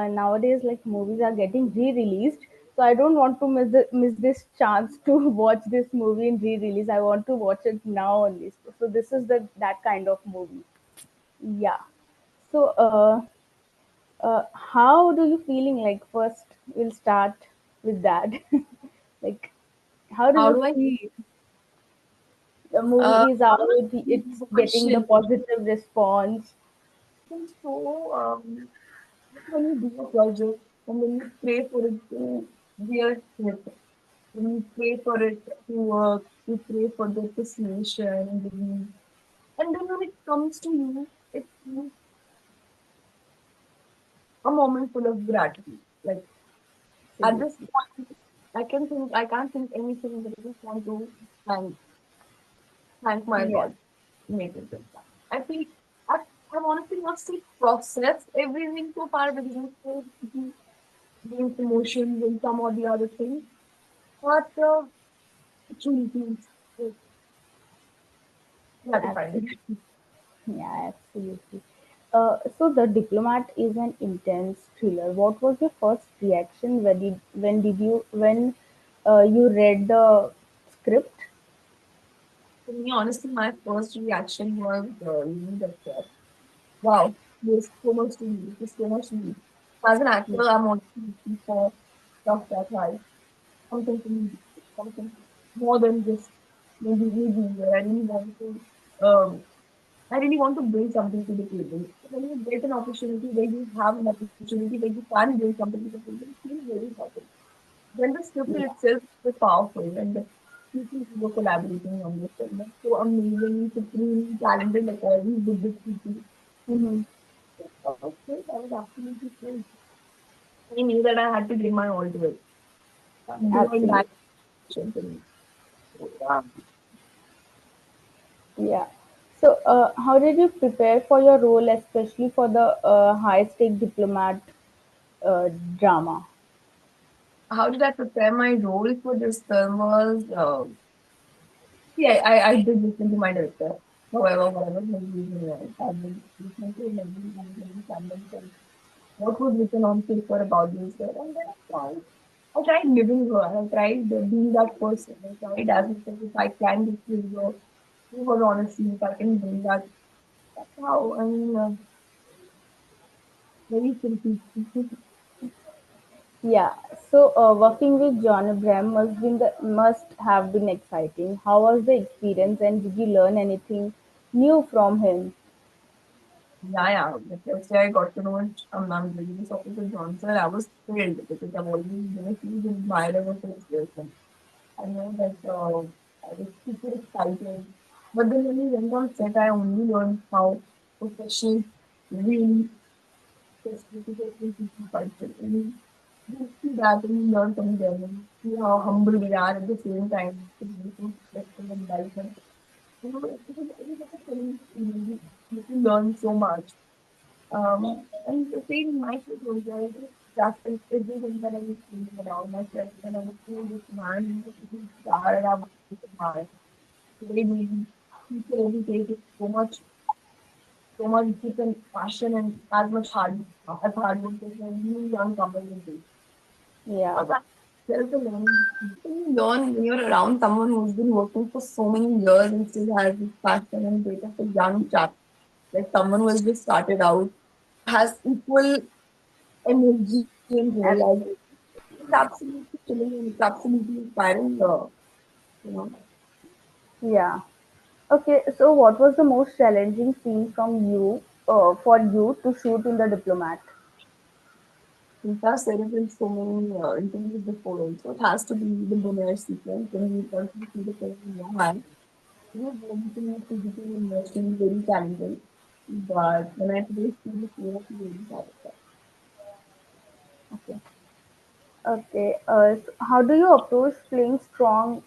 nowadays like movies are getting re-released, so I don't want to miss this chance to watch this movie in re-release. I want to watch it now only. So this is the that kind of movie. Yeah. So how do you feeling like? First we'll start with that. Like, how do How you do I feel the uh movie is out, it's the getting the question? positive response? I think so. When you do a project and when you pray for it to be a hit, when you pray for it to work, you pray for the appreciation and review. And then when it comes to you, it's a moment full of gratitude. Like at this Absolutely. point, I can't think anything but I just want to thank thank my Yeah, God who made it this time. I feel I, I've honestly not still processed everything so far because I'm still doing promotions and some or the other things. But it truly feels like absolutely. gratifying. Yeah, absolutely. So the diplomat is an intense thriller. What was your first reaction when you read the script? For me, honestly, my first reaction was that wow, there's so much to read. There's so much to read. As an actor, I'm always looking for stuff that has something to read, something more than just maybe reading. Where I really want to bring something to the table. When you get an opportunity where you have an opportunity where you can bring something to the table, it feels very important. When the script in Yeah. itself is powerful and the people who were collaborating on this film are so amazing, supremely talented, like all these good people. Hmm. Okay, I was absolutely thrilled. I knew that I had to give my all to it. Doing Absolutely. that action to me. So, yeah. Yeah. So, how did you prepare for your role, especially for the high stake diplomat uh, drama? How did I prepare my role for this film was yeah, I did listen to my director. However, whatever his reason was, I did listen to him and and what was written on paper about this girl. And then I tried living her. I tried being that person. I tried as much as if I can just live her, give her honesty, if I can bring that. That's how, I mean, very simple. Yeah. So, working with John Abraham must have been exciting. How was the experience, and did you learn anything new from him? Yeah, yeah. The first day I got to know it, I'm doing this officer Johnson, I was thrilled because I've always been a huge admirer of his person. I know that I was super excited. But then when we went on set, I only learned how professional really specifically people culture. And you see that and you learn from them and see how humble they are at the same time. To be so respectful and nice. And, it was like a film. You learn so much. And the same in my case was like just everything that I was thinking about myself when I was seeing this man who started out with the mind. Today maybe people every day take so much deep and passion and as much hard work as a new young couple will do. Yeah. So that's self learning. When you learn when you're around someone who's been working for so many years and still has this passion and data for young chap, like someone who has just started out, has equal energy and goal as Absolutely. it's absolutely chilling and it's absolutely inspiring. You know, Yeah. Okay. So, what was the most challenging scene for you to shoot in the diplomat? since I've said it in so many interviews before, also it has to be the bonus sequence when you first see the film in your hand. You know, everything is physically and emotionally very challenging. But when I today see the film, I feel really satisfied. Okay. Okay. So how do you approach playing strong,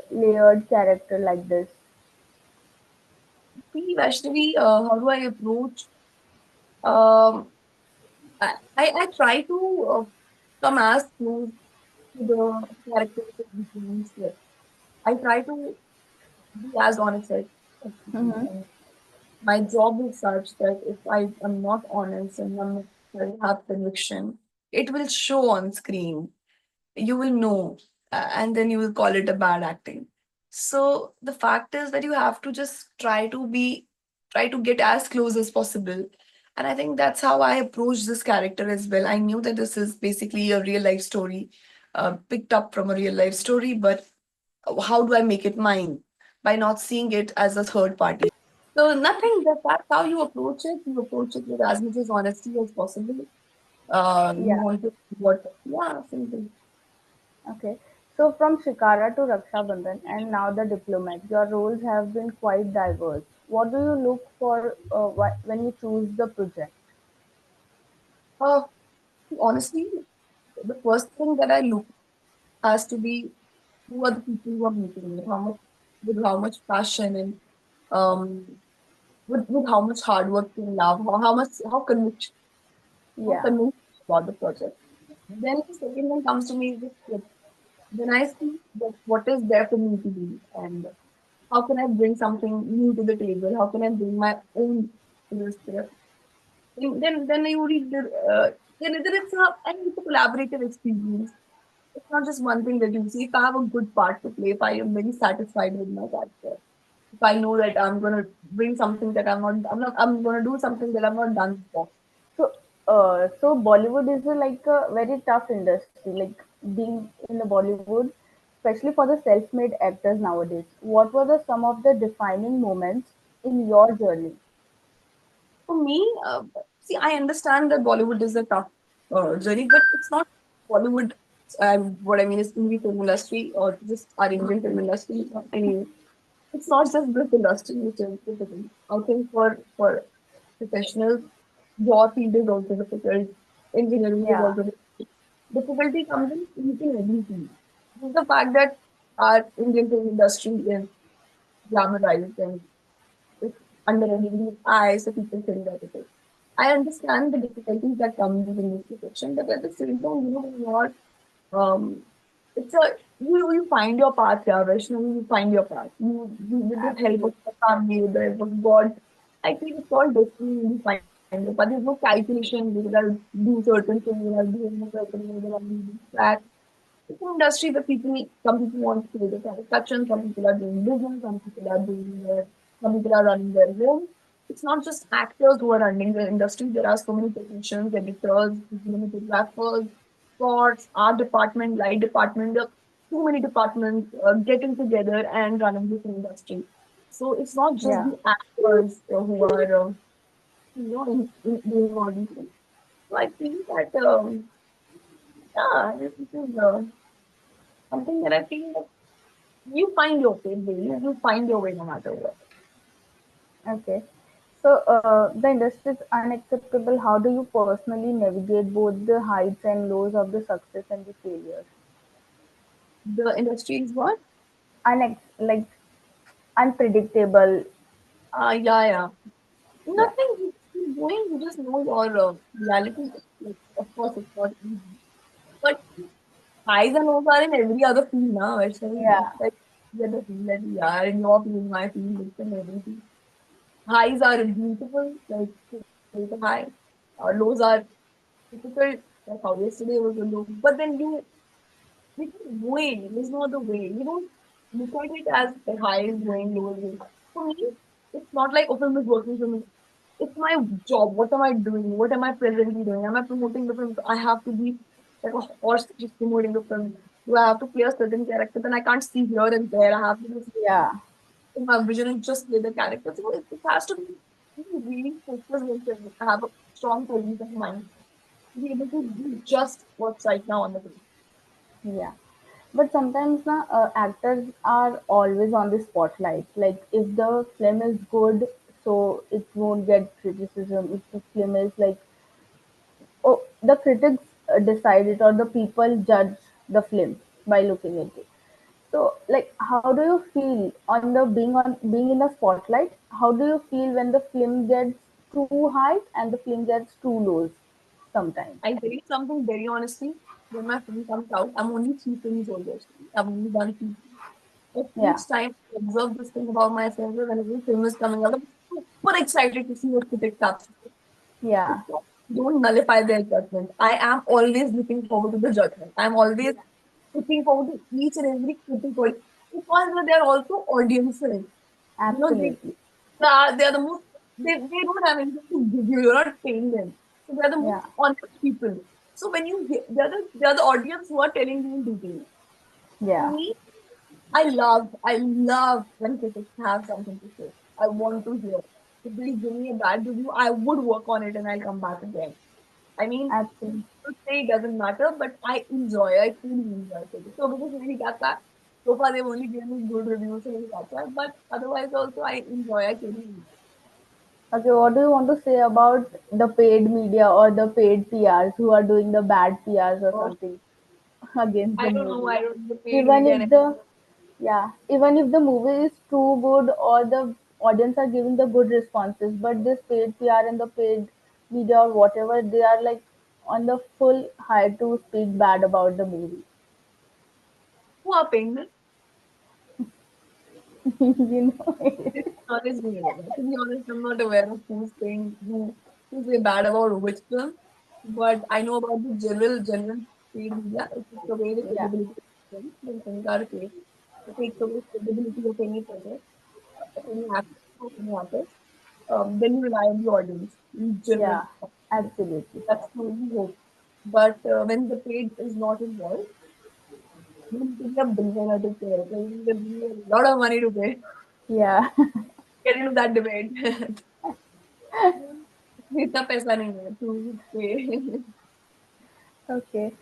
layered character like this? See, Vaishnavi, how do I approach? Um, I try to come as close to the characters of the films. I try to be as honest as possible. Mm-hmm. And my job is such that if I am not honest and I'm not you have conviction, it will show on screen. You will know, and then you will call it a bad acting. So the fact is that you have to just try to get as close as possible. And I think that's how I approached this character as well. I knew that this is basically a real life story, picked up from a real life story, but how do I make it mine? By not seeing it as a third party. So nothing, that's how you approach it. You approach it with as much as honesty as possible. You Yeah. want to what? Yeah, simple. Okay. So from Shikara to Raksha Bandhan and now the diplomat, your roles have been quite diverse. What do you look for when you choose the project? Uh, Honestly, the first thing that I look has to be who are the people who are meeting me, with how much passion and um, with how much hard work and love, how Yeah. convinced about the project. Then the second one comes to me is the script. Then I see that what is there for me to do and how can I bring something new to the table? How can I bring my own to the script? Then you read the then it's a collaborative experience. It's not just one thing that you see. If I have a good part to play, if I am very satisfied with my character, if I know that I'm gonna bring something that I'm gonna do something that I've not done before. So, so Bollywood is like a very tough industry. Like being in the Bollywood, especially for the self-made actors nowadays. What were the some of the defining moments in your journey? For me, see, I understand that Bollywood is a tough journey, but it's not Bollywood. What I mean is Hindi film industry or just our Indian film industry. Anyway, it's not just this industry which is difficult. I think for professionals, your field is also difficult. Engineering is Yeah, also difficult. Difficulty comes in meeting everything. This is the fact that our Indian film industry is glamorized and it's under everybody's eyes, so people think that it is. I understand the difficulties that come with this profession, but at the same time, not um, it's a you find your path, yeah, Vaishnavi, you find your path. You with the help of absolutely. the family, with the help of God. I think it's all destiny. You find your path. There's no calculation. You gotta do certain things. You gotta do a certain way. You gotta do that. It's an industry where some people want to create a satisfaction, some people are doing business, some people are running their home. It's not just actors who are running the industry. There are so many technicians, editors, cinematographers, sports, art department, light department. There are too many departments getting together and running this industry. So it's not just Yeah. the actors who are, doing all these things. So I feel that, yeah, this is something that I feel that you find your way, baby. You find your way no matter what. Okay. So the industry is unacceptable. How do you personally navigate both the heights and lows of the success and the failures? The industry is what? Like unpredictable. Yeah, yeah. Yeah. Nothing. You going, you just know your reality. Like, of course, it's not easy. But highs and lows are in every other field now. Actually, Yeah. it's like the other field that we are in your field, my field, it's in everything. Highs are beautiful, like a high. Lows are difficult, like how yesterday was a low. But then you can win. There's no other way. You don't look at it as the high is going, low is going. For me, it's not like, oh, film is working for me. It's my job. What am I doing? What am I presently doing? Am I promoting the film? I have to be like a horse just promoting the film. Do I have to play a certain character? Then I can't see here and there. I have to just Yeah. in my vision and just play the character. So it has to be really focused with it. I have a strong presence of mind to be able to do just what's right now on the page. Yeah. But sometimes actors are always on the spotlight. Like if the film is good, so it won't get criticism. If the film is like, oh, the critics decide it or the people judge the film by looking at it. So, like, how do you feel on being in the spotlight? How do you feel when the film gets too high and the film gets too low sometimes? I tell you something very honestly. When my film comes out, I'm only 3 films old actually. I've only done 3 films. But Yeah, each time I observe this thing about myself, that whenever a film is coming out, I'm super excited to see what critics have to say. yeah, don't nullify their judgment. I am always looking forward to the judgment. I'm always looking forward to each and every critical because they are also audiences. You know, Absolutely. they are the most, they don't have anything to give you. You're not paying them. So they are the most Yeah. honest people. So when they are the audience who are telling you in detail. For Yeah. me, I love when critics have something to say. I want to hear. If they give me a bad review, I would work on it and I'll come back again. I mean, Absolutely. to say it doesn't matter, but I truly enjoy it. So because really got that. So far they've only given me good reviews so really got that. But otherwise also I enjoy, I truly enjoy. Okay, what do you want to say about the paid media or the paid PRs who are doing the bad PRs or Oh, something against I the don't know, movie? I don't know the paid Even media if and the Yeah, even if the movie is too good or the audience are giving the good responses, but this paid PR and the paid media or whatever, they are like on the full high to speak bad about the movie. who are paying this. You know This it. is honest me. To be honest, I'm not aware of who's saying who's say bad about which film. But I know about the general paid media. It takes away the Yeah, credibility of films when things are paid. It takes away the credibility of any project, of any actor, of any artist. Then you rely on the audience in general. yeah, absolutely. That's the only hope. But when the paid is not involved, you need to be a billionaire to pay. So you need to be a lot of money to pay. Yeah. Get into that debate. इतना पैसा नहीं है to pay. Okay.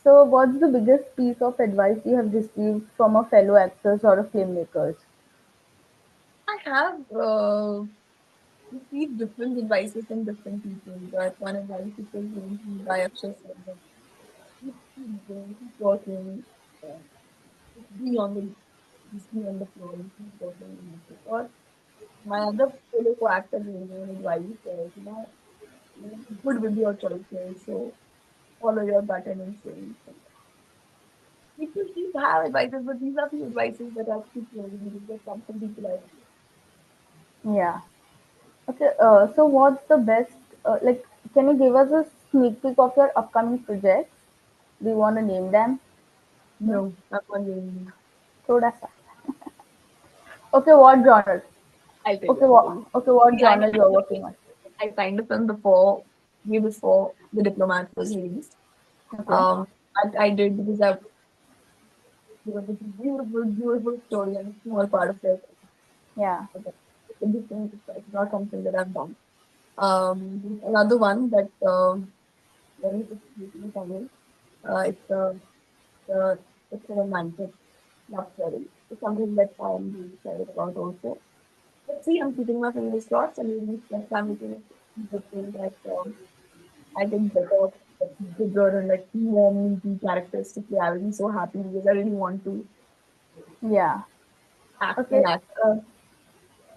So, what's the biggest piece of advice you have received from a fellow actors or a filmmakers? I have received different advices from different people, but one advice which was given to me by Akshay said that keep working, uh, be on the just be on the floor, keep working. Or my other fellow co-actor gave me an advice, good with your choices, so follow your gut and instinct. People keep have advices, but these are the advices that I keep following because there's some people I Yeah. Okay. So, what's the best? Like, can you give us a sneak peek of your upcoming projects? Do you want to name them? No? no, I'm wondering. थोड़ा सा. Okay, what genre? I'll tell you. Okay, I'll tell you. what See, I genre you are working on? I signed a film way before The Diplomat was released. Okay. I did because it's a beautiful, beautiful story and a small part of it. Yeah. Okay. It's a different, it's not something that I've done. Another one that very recently coming. It's uh, it's a romantic love story. It's something that I'm really excited about also. Let's see, I'm keeping my fingers crossed and maybe next time we can hoping that I get better, like, bigger and like more meaty characters to play. I will be so happy because I really want to Yeah. act Okay. and act. Uh,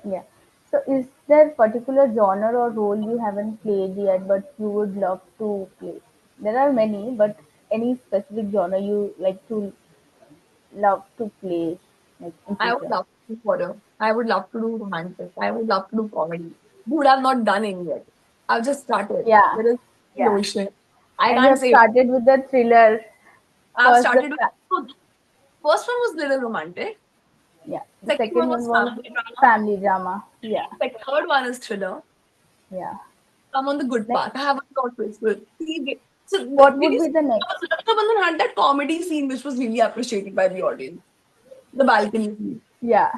yeah. So, is there particular genre or role you haven't played yet, but you would love to play? There are many, but any specific genre you like to love to play, like in I would future? love to do horror. I would love to do romantic. I would love to do comedy. Dude, I've not done any yet. I've just started. Yeah. There is the Yeah. ocean. I And you can't have say started with the thriller I've first. started with so first one was little romantic. Yeah. The Second second one one was was family drama. family drama. Yeah. The third one is thriller. Yeah. I'm on the good Like, path. I haven't got graceful. So what did would you be see the next? Rakta Bandhan had that comedy scene which was really appreciated by the audience. The balcony scene. Yeah.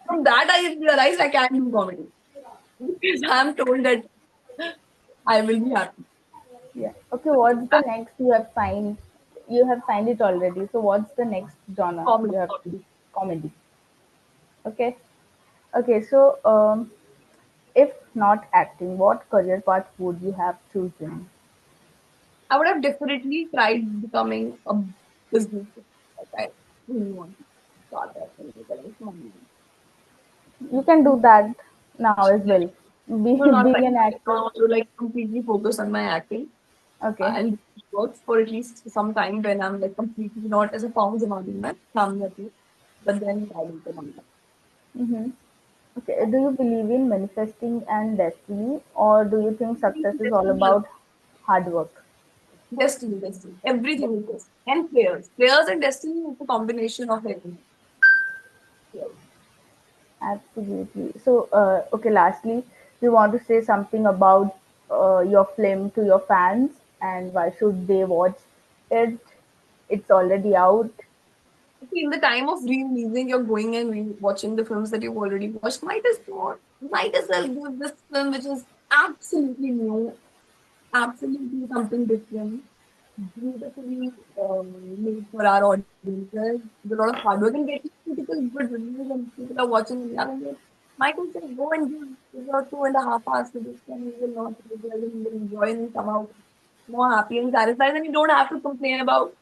From that I realized I can do comedy. Because I'm told that I will be happy. Yeah. Okay, what's the next you have signed? You have signed it already. So what's the next genre Comedy. you have to do? Comedy. Okay. Okay, so if not acting, what career path would you have chosen? I would have definitely tried becoming a business. Like I really want to start that and make a lot of money. You can do that now as well. No, not Being right an now. I actor. want to like completely focus on my acting Okay. and work for at least some time when I'm like completely not as a found amount में सामने आती हूँ. But then I will come on. Mm-hmm. Okay. Do you believe in manifesting and destiny, or do you think success is all Destiny, about? hard work. Destiny, Destiny. Everything is Destiny. And players. Players and Destiny is a combination of everything. Yeah. Absolutely. So, okay, lastly, you want to say something about your film to your fans and why should they watch it? It's already out. See, in the time of re-releasing, you're going and watching the films that you've already watched. Might as well give this film, which is absolutely new, absolutely something different, beautifully made for our audiences. There's a lot of hard work and getting critical good reviews and people are watching and loving it. Michael said, go and give your 2.5 hours to this film. You will not regret it. You will enjoy and come out more happy and satisfied. And you don't have to complain about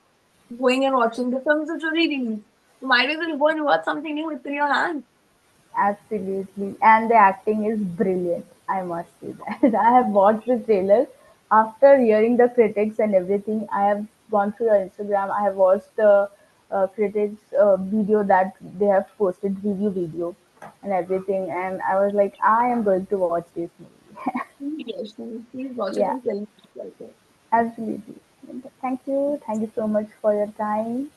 going and watching the films which are re-released. You might as well go and watch something new with your hands. Absolutely. And the acting is brilliant. I must say that. I have watched the trailer. After hearing the critics and everything, I have gone through your Instagram. I have watched the critics video that they have posted, review video and everything. And I was like, I am going to watch this movie. Yes, please watch it Yeah, and tell me what you like. absolutely. Thank you. Thank you so much for your time.